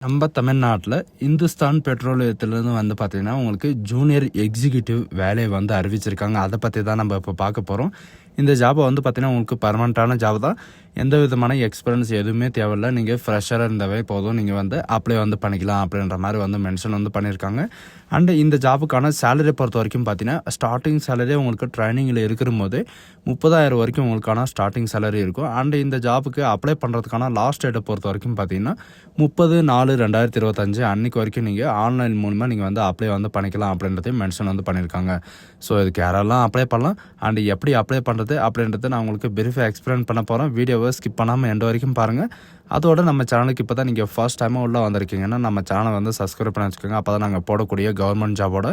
நம்ம தமிழ்நாட்டில் இந்துஸ்தான் பெட்ரோலியத்துலேருந்து வந்து பார்த்தீங்கன்னா உங்களுக்கு ஜூனியர் எக்ஸிக்யூட்டிவ் வேலையை வந்து அறிவிச்சிருக்காங்க. அதை பற்றி தான் நம்ம இப்போ பார்க்க போகிறோம். இந்த ஜாபை வந்து பார்த்தீங்கன்னா உங்களுக்கு பர்மனெண்ட்டான ஜாப் தான். எந்த விதமான எக்ஸ்பீரியன்ஸ் எதுவுமே தேவையில்லை. நீங்கள் ஃப்ரெஷராக இருந்தாவே போதும், நீங்கள் வந்து அப்ளை வந்து பண்ணிக்கலாம் அப்படின்ற மாதிரி வந்து மென்ஷன் வந்து பண்ணியிருக்காங்க. அண்டு இந்த ஜாபுக்கான சேலரி பொறுத்த வரைக்கும் பார்த்தீங்கன்னா ஸ்டார்டிங் சேலரி உங்களுக்கு ட்ரைனிங்கில் இருக்கிற போது 30,000 வரைக்கும் உங்களுக்கான ஸ்டார்டிங் சேலரி இருக்கும். அண்டு இந்த ஜாபுக்கு அப்ளை பண்ணுறதுக்கான லாஸ்ட் டேட்டை பொறுத்த வரைக்கும் பார்த்தீங்கன்னா 30/4/2025 அன்றைக்கு வரைக்கும் நீங்கள் ஆன்லைன் மூலமாக நீங்கள் வந்து அப்ளை வந்து பண்ணிக்கலாம் அப்படின்றதையும் மென்ஷன் வந்து பண்ணியிருக்காங்க. ஸோ இதுக்கு யாரெல்லாம் அப்ளை பண்ணலாம் அண்டு எப்படி அப்ளை பண்ணுறது அப்படின்றத நான் உங்களுக்கு பிரீஃபாக எக்ஸ்பிளைன் பண்ண போகிறேன். வீடியோவை ஸ்கிப் பண்ணாமல் எண்ட் வரைக்கும் பாருங்கள். அதோட நம்ம சேனலுக்கு இப்போ தான் நீங்கள் ஃபர்ஸ்ட் டைமாக உள்ளே வந்திருக்கீங்கன்னா நம்ம சேனலை வந்து சப்ஸ்கிரைப் பண்ணி வச்சுக்கோங்க. அப்போ தான் நாங்கள் போடக்கூடிய கவர்மெண்ட் ஜாபோட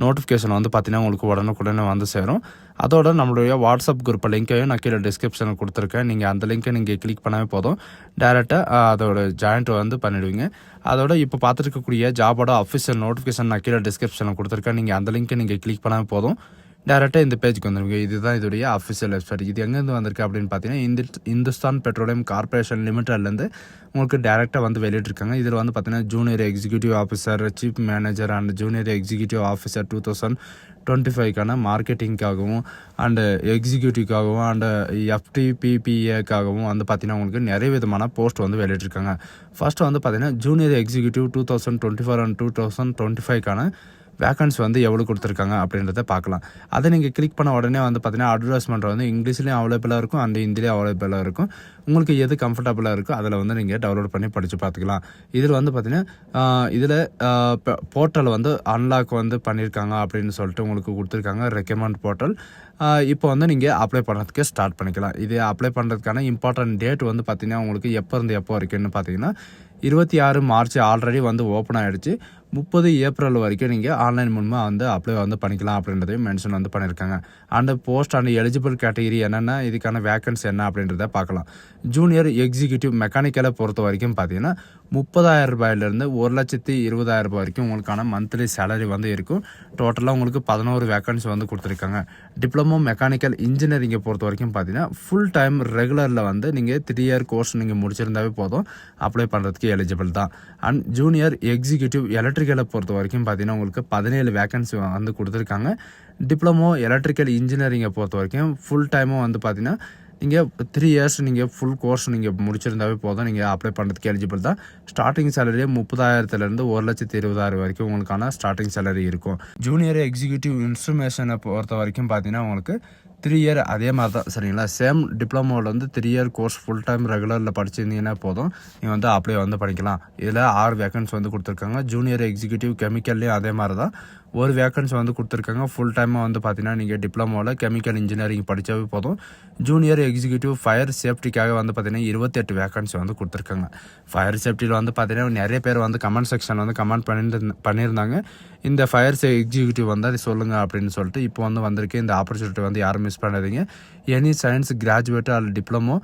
நோட்டிஃபிகேஷன் வந்து பார்த்தீங்கன்னா உங்களுக்கு உடனுக்குடனே வந்து சேரும். அதோட நம்மளுடைய வாட்ஸ்அப் குரூப் லிங்க்கையும் நான் கீழே டிஸ்கிரிப்ஷனில் கொடுத்துருக்கேன். நீங்கள் அந்த லிங்க்கை நீங்கள் கிளிக் பண்ணாவே போதும், டேரெக்டாக அதோட ஜாயிண்ட் வந்து பண்ணிவிடுவீங்க. அதோட இப்போ பார்த்துருக்கக்கூடிய ஜாபோட அஃபிஷியல் நோட்டிஃபிகேஷன் நான் கீழே டிஸ்கிரிப்ஷனில் கொடுத்துருக்கேன். நீங்கள் அந்த லிங்க்கை நீங்கள் கிளிக் பண்ணாவே போதும், டேரெக்டாக இந்த பேஜுக்கு வந்துடுங்க. இதுதான் இதோடைய அஃபிஷியல் வெப்சைட். இது எங்கேருந்து வந்திருக்கு அப்படின்னு பார்த்தீங்கன்னா இந்துஸ்தான் பெட்ரோலியம் கார்பரேஷன் லிமிட்டட்லேருந்து உங்களுக்கு டேரெக்டாக வந்து வெளியிட்டிருக்காங்க. இதில் வந்து பார்த்தீங்கன்னா junior executive officer, chief manager and junior executive officer 2025க்கான மார்க்கெட்டிங்காகவும் அண்டு எக்ஸிக்யூட்டிவ்காகவும் அண்டு FTPPAக்காகவும் வந்து பார்த்தீங்கன்னா உங்களுக்கு நிறைய விதமான போஸ்ட் வந்து வெளியிட்டிருக்காங்க. ஃபர்ஸ்ட் வந்து பார்த்தீங்கன்னா ஜூனியர் எக்ஸிக்யூட்டிவ் 2024 அண்ட் 2025க்கான வேக்கன்சி வந்து எவ்வளோ கொடுத்துருக்காங்க அப்படின்றத பார்க்கலாம். அதை நீங்கள் கிளிக் பண்ண உடனே வந்து பார்த்தீங்கன்னா அட்வர்டைஸ்மெண்ட் வந்து இங்கிலீஷ்லேயும் அவைலபிளாக இருக்கும் அண்ட் ஹிந்திலையும் அவைலபிளாக இருக்கும். உங்களுக்கு எது கம்ஃபர்டபுளாக இருக்கோ அதில் வந்து நீங்கள் டவுன்லோட் பண்ணி படித்து பார்த்துக்கலாம். இதில் வந்து பார்த்தீங்கன்னா இதில் போர்ட்டல் வந்து அன்லாக் வந்து பண்ணியிருக்காங்க அப்படின்னு சொல்லிட்டு உங்களுக்கு கொடுத்துருக்காங்க, ரெக்கமெண்ட் போர்ட்டல். இப்போ வந்து நீங்கள் அப்ளை பண்ணுறதுக்கு ஸ்டார்ட் பண்ணிக்கலாம். இது அப்ளை பண்ணுறதுக்கான இம்பார்ட்டன்ட் டேட் வந்து பார்த்தீங்கன்னா உங்களுக்கு எப்போ இருந்து எப்போ வரைக்கும்னு பார்த்தீங்கன்னா 26 மார்ச் ஆல்ரெடி வந்து ஓப்பன் ஆகிடுச்சு. 30 ஏப்ரல் வரைக்கும் நீங்கள் ஆன்லைன் மூலமாக வந்து அப்ளை வந்து பண்ணிக்கலாம் அப்படின்றதையும் மென்ஷன் வந்து பண்ணியிருக்காங்க. And post and eligible category என்னென்ன, இதுக்கான வேக்கன்சி என்ன அப்படின்றத பார்க்கலாம். ஜூனியர் எக்ஸிக்யூட்டிவ் மெக்கானிக்கலை பொறுத்த வரைக்கும் பார்த்தீங்கன்னா 30,000 ரூபாயிலிருந்து 1,20,000 ரூபாய் வரைக்கும் உங்களுக்கான மந்த்லி சேலரி வந்து இருக்கும். டோட்டலாக உங்களுக்கு 11 வேக்கன்சி வந்து கொடுத்துருக்காங்க. டிப்ளமோ மெக்கானிக்கல் இன்ஜினியரிங்கை பொறுத்த வரைக்கும் பார்த்தீங்கன்னா ஃபுல் டைம் ரெகுலரில் வந்து நீங்கள் 3 இயர் கோர்ஸ் நீங்கள் முடிச்சிருந்தாவே போதும், அப்ளை பண்ணுறதுக்கு எலிஜிபிள் தான். அண்ட் ஜூனியர் எக்ஸிக்யூட்டிவ் எலக்ட்ரிக்கலை பொறுத்த வரைக்கும் பார்த்தீங்கன்னா உங்களுக்கு 17 வேக்கன்சி வந்து கொடுத்துருக்காங்க. டிப்ளமோ எலக்ட்ரிக்கல் இன்ஜினியரிங்கை பொறுத்த வரைக்கும் ஃபுல் டைமும் வந்து பார்த்தீங்கன்னா நீங்கள் 3 இயர்ஸ் நீங்கள் ஃபுல் கோர்ஸ் நீங்கள் முடிச்சிருந்தாவே போதும், நீங்கள் அப்ளை பண்ணுறதுக்கு எலிஜிபிள் தான். ஸ்டார்டிங் சேலரியே 30,000லேருந்து 1,20,000 வரைக்கும் உங்களுக்கான ஸ்டார்டிங் சேலரி இருக்கும். ஜூனியர் எக்ஸிக்யூட்டிவ் இன்ஸ்ட்ருமேஷனை பொறுத்த வரைக்கும் பார்த்தீங்கன்னா உங்களுக்கு 3 இயர் அதே மாதிரி தான், சரிங்களா? சேம் டிப்ளமோவில் வந்து 3 இயர் கோர்ஸ் ஃபுல் டைம் ரெகுலரில் படிச்சிருந்தீங்கன்னா போதும், நீங்கள் வந்து அப்ளை வந்து பண்ணிக்கலாம். இதில் 6 வேக்கன்சி வந்து கொடுத்துருக்காங்க. ஜூனியர் எக்ஸிக்யூட்டிவ் கெமிக்கல்லையும் அதே மாதிரி தான் ஒரு வேக்கன்சி வந்து கொடுத்துருக்காங்க. ஃபுல் டைமாக வந்து பார்த்தீங்கன்னா நீங்கள் டிப்ளமோவில் கெமிக்கல் இன்ஜினியரிங் படித்தாவே போதும். ஜூனியர் எக்ஸிக்யூட்டிவ் ஃபயர் சேஃப்டிக்காக வந்து பார்த்தீங்கன்னா 28 வேக்கன்சி வந்து கொடுத்துருக்காங்க. ஃபயர் சேஃப்டியில் வந்து பார்த்தீங்கன்னா நிறைய பேர் வந்து கமெண்ட் செக்ஷன் வந்து கமெண்ட் பண்ணியிருந்தாங்க, இந்த ஃபயர் எக்ஸிக்யூட்டிவ் வந்து அது சொல்லுங்கள் அப்படின்னு சொல்லிட்டு. இப்போ வந்து வந்திருக்கு இந்த ஆப்பர்ச்சுனிட்டி, வந்து யாரும் மிஸ் பண்ணாதீங்க. எனி சயின்ஸ் கிராஜுவேட் அல்லது டிப்ளமோ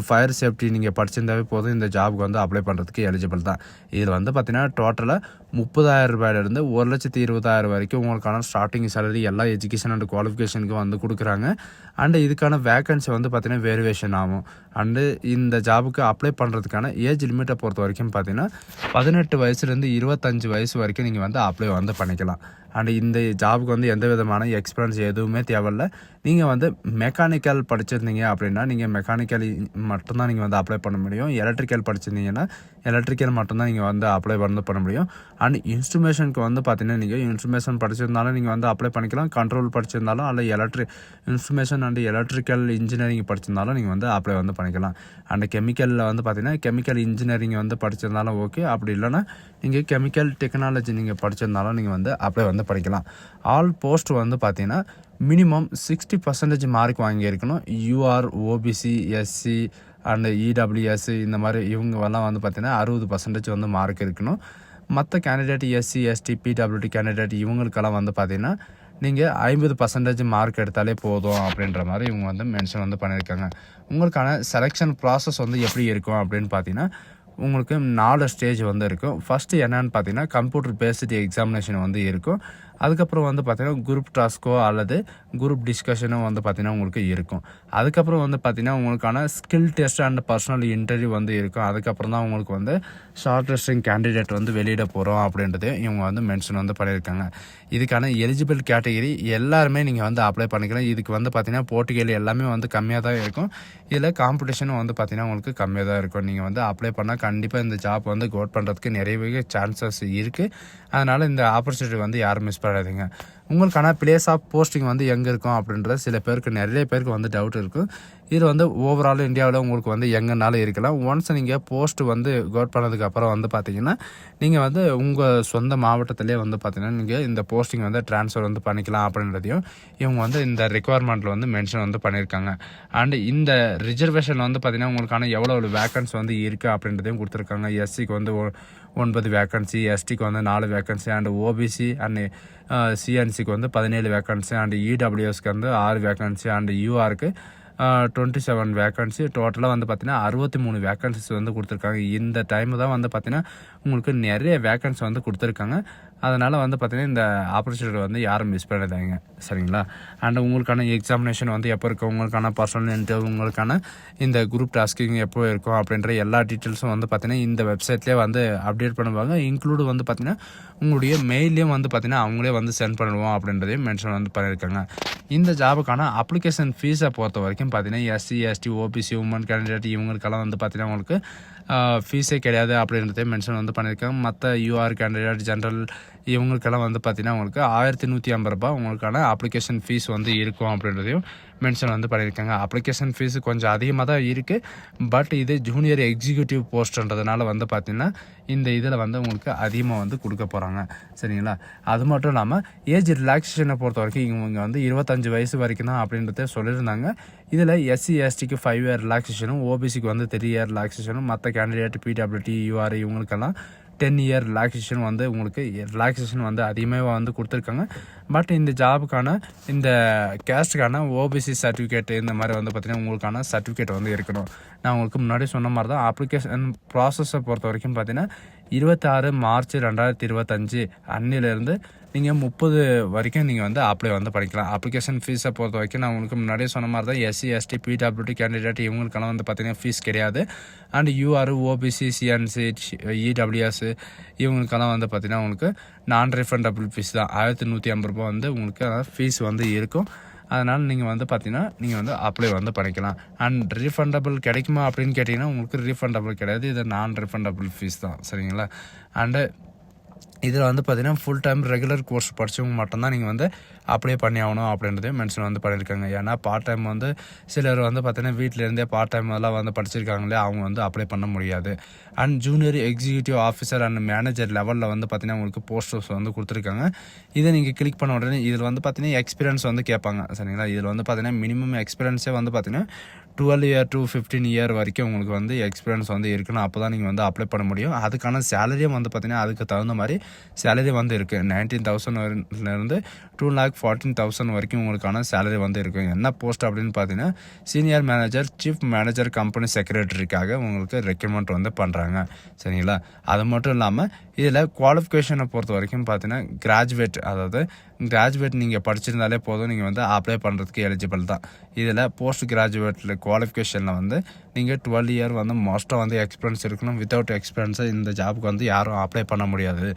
ஃபயர் சேஃப்டி நீங்கள் படிச்சிருந்தாவே போதும், இந்த ஜாபுக்கு வந்து அப்ளை பண்ணுறதுக்கு எலிஜிபிள் தான். இதில் வந்து பார்த்தீங்கன்னா டோட்டலாக 30,000 ரூபாயிலிருந்து 1,20,000 வரைக்கும் உங்களுக்கான ஸ்டார்டிங் சேலரி எல்லா எஜுகேஷன் அண்ட் குவாலிஃபிகேஷனுக்கும் வந்து கொடுக்குறாங்க. அண்டு இதுக்கான வேக்கன்சி வந்து பார்த்தீங்கன்னா வேரியேஷன் ஆகும். அண்டு இந்த ஜாபுக்கு அப்ளை பண்ணுறதுக்கான ஏஜ் லிமிட்டை பொறுத்த வரைக்கும் பார்த்தீங்கன்னா 18 வயசுலேருந்து 25 வயசு வரைக்கும் நீங்கள் வந்து அப்ளை வந்து பண்ணிக்கலாம். அண்டு இந்த ஜாபுக்கு வந்து எந்த விதமான எக்ஸ்பீரியன்ஸ் எதுவுமே தேவையில்லை. நீங்கள் வந்து மெக்கானிக்கல் படிச்சிருந்தீங்க அப்படின்னா நீங்கள் மெக்கானிக்கல் மட்டும்தான் நீங்கள் வந்து அப்ளை பண்ண முடியும். எலக்ட்ரிக்கல் படிச்சிருந்தீங்கன்னா எலக்ட்ரிக்கல் மட்டும்தான் நீங்கள் வந்து அப்ளை பண்ண முடியும். அண்ட் இன்ஸ்ட்ருமேஷனுக்கு வந்து பார்த்தீங்கன்னா நீங்கள் இன்ஸ்ட்ருமேஷன் படிச்சிருந்தாலும் நீங்கள் வந்து அப்ளை பண்ணிக்கலாம். கண்ட்ரோல் படிச்சிருந்தாலும் அல்ல இன்ஸ்ட்ருமேஷன் அண்ட் எலக்ட்ரிக்கல் இன்ஜினியரிங் படிச்சிருந்தாலும் நீங்கள் வந்து அப்ளை வந்து பண்ணிக்கலாம். அண்ட் கெமிக்கலில் வந்து பார்த்தீங்கன்னா கெமிக்கல் இன்ஜினியரிங் வந்து படிச்சிருந்தாலும் ஓகே, அப்படி இல்லைனா நீங்கள் கெமிக்கல் டெக்னாலஜி நீங்கள் படிச்சிருந்தாலும் நீங்கள் வந்து அப்ளை வந்து படிக்கலாம். ஆல் போஸ்ட் வந்து பார்த்தீங்கன்னா மினிமம் 60% மார்க் வாங்கியிருக்கணும். UR, OBC, SC and EWS இந்த மாதிரி இவங்கெல்லாம் வந்து பார்த்தீங்கன்னா 60% வந்து மார்க் இருக்கணும். மற்ற candidate SC, ST, PWD candidate இவங்களுக்கெல்லாம் வந்து பார்த்தீங்கன்னா நீங்கள் 50% மார்க் எடுத்தாலே போதும் அப்படின்ற மாதிரி இவங்க வந்து மென்ஷன் வந்து பண்ணியிருக்காங்க. உங்களுக்கான செலெக்ஷன் ப்ராசஸ் வந்து எப்படி இருக்கும் அப்படின்னு பார்த்தீங்கன்னா உங்களுக்கு 4 ஸ்டேஜ் வந்து இருக்கும். ஃபஸ்ட்டு என்னன்னு பார்த்தீங்கன்னா கம்ப்யூட்டர் பேஸ்டு எக்ஸாமினேஷன் வந்து இருக்கும். அதுக்கப்புறம் வந்து பார்த்தீங்கன்னா குரூப் டாஸ்க்கோ அல்லது குரூப் டிஸ்கஷனோ வந்து பார்த்தீங்கன்னா உங்களுக்கு இருக்கும். அதுக்கப்புறம் வந்து பார்த்தீங்கன்னா உங்களுக்கான skill test and personal interview வந்து இருக்கும். அதுக்கப்புறம் தான் உங்களுக்கு வந்து ஷார்ட் லிஸ்டிங் கேண்டிடேட் வந்து வெளியிட போகிறோம் அப்படின்றது இவங்க வந்து மென்ஷன் வந்து பண்ணியிருக்காங்க. இதுக்கான எலிஜிபிள் கேட்டகரி எல்லாருமே நீங்கள் வந்து அப்ளை பண்ணிக்கலாம். இதுக்கு வந்து பார்த்தீங்கன்னா போட்டிகள் எல்லாமே வந்து கம்மியாக தான் இருக்கும். இதில் காம்படிஷனும் வந்து பார்த்தீங்கன்னா உங்களுக்கு கம்மியாக தான் இருக்கும். நீங்கள் வந்து அப்ளை பண்ணால் கண்டிப்பாக இந்த ஜாப் வந்து கோட் பண்ணுறதுக்கு நிறையவே சான்சஸ் இருக்குது. அதனால் இந்த ஆப்பர்ச்சுனிட்டி வந்து யாரும் மிஸ் பண்ணாதீங்க. உங்களுக்கான பிளேஸ் ஆஃப் போஸ்டிங் வந்து எங்கே இருக்கும் அப்படின்ற சில பேருக்கு நிறைய பேருக்கு வந்து டவுட் இருக்கும். இது வந்து ஓவரால் இந்தியாவில் உங்களுக்கு வந்து எங்கேனாலும் இருக்கலாம். ஒன்ஸ் நீங்கள் போஸ்ட் வந்து கோட் பண்ணதுக்கப்புறம் வந்து பார்த்தீங்கன்னா நீங்கள் வந்து உங்கள் சொந்த மாவட்டத்திலே வந்து பார்த்தீங்கன்னா நீங்கள் இந்த போஸ்டிங் வந்து ட்ரான்ஸ்ஃபர் வந்து பண்ணிக்கலாம் அப்படின்றதையும் இவங்க வந்து இந்த ரெக்குவயர்மெண்ட்டில் வந்து மென்ஷன் வந்து பண்ணியிருக்காங்க. அண்ட் இந்த ரிசர்வேஷன் வந்து பார்த்தீங்கன்னா உங்களுக்கான எவ்வளோ வேக்கன்ஸ் வந்து இருக்குது அப்படின்றதையும் கொடுத்துருக்காங்க. எஸ்சிக்கு வந்து 9 வேக்கன்சி, எஸ்டிக்கு வந்து 4 வேக்கன்சி, அண்ட் ஓபிசி அண்ட் சிஎன்சிக்கு வந்து 17 வேக்கன்சி, அண்ட் இடபிள்யூஎஸ்க்கு வந்து 6 வேக்கன்சி, அண்ட் யூஆருக்கு 27 வேக்கன்சி. டோட்டலாக வந்து பார்த்தீங்கன்னா 63 வேக்கன்சிஸ் வந்து கொடுத்துருக்காங்க. இந்த டைம் தான் வந்து பார்த்தீங்கன்னா உங்களுக்கு நிறைய வேக்கன்சி வந்து கொடுத்துருக்காங்க. அதனால் வந்து பார்த்தீங்கன்னா இந்த ஆப்பர்ச்சுனிட்டி வந்து யாரும் மிஸ் பண்ணிடாதீங்க, சரிங்களா? அண்ட் உங்களுக்கான எக்ஸாமினேஷன் வந்து எப்போ இருக்கும், உங்களுக்கான பர்சனல் இன்டர்வியூ, உங்களுக்கான இந்த குரூப் டாஸ்கிங் எப்போ இருக்கும் அப்படின்ற எல்லா டீட்டெயில்ஸும் வந்து பார்த்தீங்கன்னா இந்த வெப்சைட்லேயே வந்து அப்டேட் பண்ணுவாங்க. இன்க்ளூடு வந்து பார்த்தீங்கன்னா உங்களுடைய மெயிலையும் வந்து பார்த்தீங்கன்னா அவங்களே வந்து சென்ட் பண்ணுவோம் அப்படின்றதையும் மென்ஷன் வந்து பண்ணியிருக்காங்க. இந்த ஜாபுக்கான அப்ளிகேஷன் ஃபீஸை பொறுத்த வரைக்கும் பார்த்தீங்கன்னா SC, ST, OBC, woman candidate இவங்களுக்கெல்லாம் வந்து பார்த்தீங்கன்னா உங்களுக்கு ஃபீஸே கிடையாது அப்படின்றதே மென்ஷன் வந்து பண்ணியிருக்காங்க. மற்ற யூஆர் கேண்டிடேட், ஜென்ரல் இவங்களுக்கெல்லாம் வந்து பார்த்தீங்கன்னா உங்களுக்கு 1150 ரூபாய் உங்களுக்கான அப்ளிகேஷன் ஃபீஸ் வந்து இருக்கும் அப்படின்றதையும் மென்ஷன் வந்து பண்ணியிருக்காங்க. அப்ளிகேஷன் ஃபீஸு கொஞ்சம் அதிகமாக தான் இருக்குது. பட் இது ஜூனியர் எக்ஸிக்யூட்டிவ் போஸ்ட்ன்றதுனால வந்து பார்த்திங்கன்னா இந்த இதில் வந்து உங்களுக்கு அதிகமாக வந்து கொடுக்க போகிறாங்க, சரிங்களா? அது மட்டும் இல்லாமல் ஏஜ் ரிலாக்ஸேஷனை பொறுத்த வரைக்கும் இவங்க வந்து 25 வயசு வரைக்கும் தான் அப்படின்றத சொல்லியிருந்தாங்க. இதில் எஸ்சி, எஸ்டிக்கு 5 இயர் ரிலாக்ஸேஷனும், ஓபிசிக்கு வந்து 3 இயர் ரிலாக்ஸேஷனும், மற்ற கேண்டிடேட் பிடபிள்யூடி, யூஆர் இவங்களுக்கெல்லாம் 10 இயர் ரிலாக்ஸேஷன் வந்து உங்களுக்கு ரிலாக்ஸேஷன் வந்து அதிகமாக வந்து கொடுத்துருக்காங்க. பட் இந்த ஜாபுக்கான இந்த கேஸ்ட்டுக்கான ஓபிசி சர்டிஃபிகேட் இந்த மாதிரி வந்து பார்த்திங்கன்னா உங்களுக்கான சர்டிஃபிகேட் வந்து இருக்கணும். நான் உங்களுக்கு முன்னாடி சொன்ன மாதிரி தான் அப்ளிகேஷன் ப்ராசஸை பொறுத்த வரைக்கும் பார்த்தீங்கன்னா 26 மார்ச் 2025 அன்னிலேருந்து நீங்கள் 30 வரைக்கும் நீங்கள் வந்து அப்ளை வந்து பண்ணிக்கலாம். அப்ளிகேஷன் ஃபீஸை பொறுத்த வரைக்கும் நான் உங்களுக்கு முன்னாடியே சொன்ன மாதிரி தான் எஸ்சி, எஸ்டி, பிடபிள்யூடி கேண்டிடேட் இவங்களுக்கெல்லாம் வந்து பார்த்திங்கன்னா ஃபீஸ் கிடையாது. அண்ட் யூஆர், ஓபிசி, சிஎன்சி, இடபிள்யூஎஸ் இவங்களுக்கெல்லாம் வந்து பார்த்திங்கன்னா உங்களுக்கு நான் ரீஃபண்டபிள் ஃபீஸ் தான் 1150 ரூபா வந்து உங்களுக்கு ஃபீஸ் வந்து இருக்கும். அதனால் நீங்கள் வந்து பார்த்தீங்கன்னா நீங்கள் வந்து அப்ளை வந்து பண்ணிக்கலாம். அண்ட் ரீஃபண்டபிள் கிடைக்குமா அப்படின்னு கேட்டிங்கன்னா உங்களுக்கு ரீஃபண்டபிள் கிடையாது. இது நான் ரீஃபண்டபிள் ஃபீஸ் தான், சரிங்களா? அண்டு இதில் வந்து பார்த்தீங்கன்னா ஃபுல் டைம் ரெகுலர் கோர்ஸ் படித்தவங்க மட்டும்தான் நீங்கள் வந்து அப்ளை பண்ணி ஆகணும் அப்படின்றதையும் மென்ஷன் வந்து பண்ணியிருக்காங்க. ஏன்னா பார்ட் டைம் வந்து சிலர் வந்து பார்த்தீங்கன்னா வீட்டிலேருந்தே பார்ட் டைம் எல்லாம் வந்து படிச்சிருக்காங்களே அவங்க வந்து அப்ளை பண்ண முடியாது. And junior executive officer and manager லெவலில் வந்து பார்த்தீங்கன்னா உங்களுக்கு போஸ்டர்ஸ் வந்து கொடுத்துருக்காங்க. இதை நீங்கள் கிளிக் பண்ண உடனே இதில் வந்து பார்த்தீங்கன்னா எக்ஸ்பீரியன்ஸ் வந்து கேட்பாங்க, சரிங்களா? இதில் வந்து பார்த்தீங்கன்னா மினிமம் எக்ஸ்பீரியன்ஸே வந்து பார்த்தீங்கன்னா 12 இயர் to 15 இயர் வரைக்கும் உங்களுக்கு வந்து எக்ஸ்பீரியன்ஸ் வந்து இருக்கணும். அப்போ தான் நீங்கள் வந்து அப்ளை பண்ண முடியும். அதுக்கான சேலரியும் வந்து பார்த்தீங்கன்னா அதுக்கு தகுந்த மாதிரி சேலரி வந்து இருக்குது. 19,000 2,14,000 வரைக்கும் உங்களுக்கான சேலரி வந்து இருக்கும். என்ன போஸ்ட் அப்படின்னு பார்த்தீங்கன்னா senior manager, chief manager, company செக்ரட்டரிக்காக உங்களுக்கு ரெக்ரூட்மெண்ட் வந்து பண்ணுறாங்க, சரிங்களா? அது மட்டும் இல்லாமல் இதில் குவாலிஃபிகேஷனை பொறுத்த வரைக்கும் பார்த்தீங்கன்னா கிராஜுவேட், அதாவது கிராஜுவேட் நீங்கள் படிச்சிருந்தாலே போதும், நீங்கள் வந்து அப்ளை பண்ணுறதுக்கு எலிஜிபிள் தான். இதில் போஸ்ட் கிராஜுவேட்டில் குவாலிஃபிகேஷனில் வந்து நீங்கள் 12 இயர் வந்து மோஸ்ட்டாக வந்து எக்ஸ்பீரியன்ஸ் இருக்கணும். வித்தவுட் எக்ஸ்பீரியன்ஸை இந்த ஜாபுக்கு வந்து யாரும் அப்ளை பண்ண முடியாது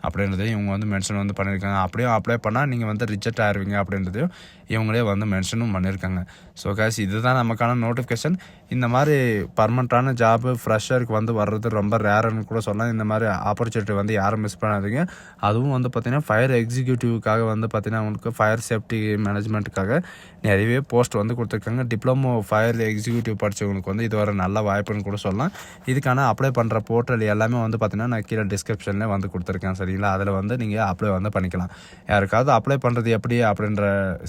அப்படின்றதையும் இவங்க வந்து மென்ஷன் வந்து பண்ணியிருக்காங்க. அப்படியும் அப்ளை பண்ணால் நீங்கள் வந்து ரிஜெக்ட் ஆயிருவீங்க அப்படின்றதையும் இவங்களே வந்து மென்ஷனும் பண்ணியிருக்காங்க. ஸோ காய்ஸ், இதுதான் நமக்கான நோட்டிஃபிகேஷன். இந்த மாதிரி பர்மனெண்ட்டான ஜாபு ஃப்ரெஷருக்கு வந்து வர்றது ரொம்ப ரேருன்னு கூட சொல்லலாம். இந்த மாதிரி ஆப்பர்ச்சுனிட்டி வந்து யாரும் மிஸ் பண்ணாதீங்க. அதுவும் வந்து பார்த்திங்கன்னா ஃபயர் எக்ஸிக்யூட்டிவ்க்காக வந்து பார்த்திங்கன்னா உங்களுக்கு ஃபயர் சேஃப்டி மேனேஜ்மெண்ட்டுக்காக நிறையவே போஸ்ட் வந்து கொடுத்துருக்காங்க. டிப்ளமோ ஃபயர் எக்ஸிக்யூட்டிவ் படித்தவங்களுக்கு வந்து இது ஒரு நல்ல வாய்ப்புன்னு கூட சொல்லலாம். இதுக்கான அப்ளை பண்ணுற போர்ட்டல் எல்லாமே வந்து பார்த்திங்கன்னா நான் கீழே டிஸ்கிரிப்ஷன்லேயே வந்து கொடுத்துருக்கேன், சரிங்களா? அதில் வந்து நீங்கள் அப்ளை வந்து பண்ணிக்கலாம். யாருக்காவது அப்ளை பண்ணுறது எப்படி அப்படின்ற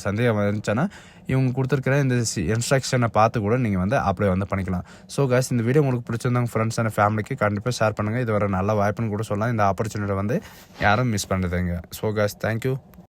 சந்தேகம் இருந்துச்சுன்னா இவங்க கொடுத்துருக்கிற இந்த இன்ஸ்ட்ரக்ஷனை பார்த்து கூட நீங்கள் வந்து அப்ளை வந்து பண்ணிக்கலாம். ஸோ காய்ஸ், இந்த வீடியோ உங்களுக்கு பிடிச்சிருந்தாங்க ஃப்ரெண்ட்ஸ் அண்ட் ஃபேமிலிக்கு கண்டிப்பாக ஷேர் பண்ணுங்கள். இது ஒரு நல்ல வாய்ப்புன்னு கூட சொல்லலாம். இந்த ஆப்பர்ச்சுனிட்டி வந்து யாரும் மிஸ் பண்ணுறதுங்க. So guys, thank you.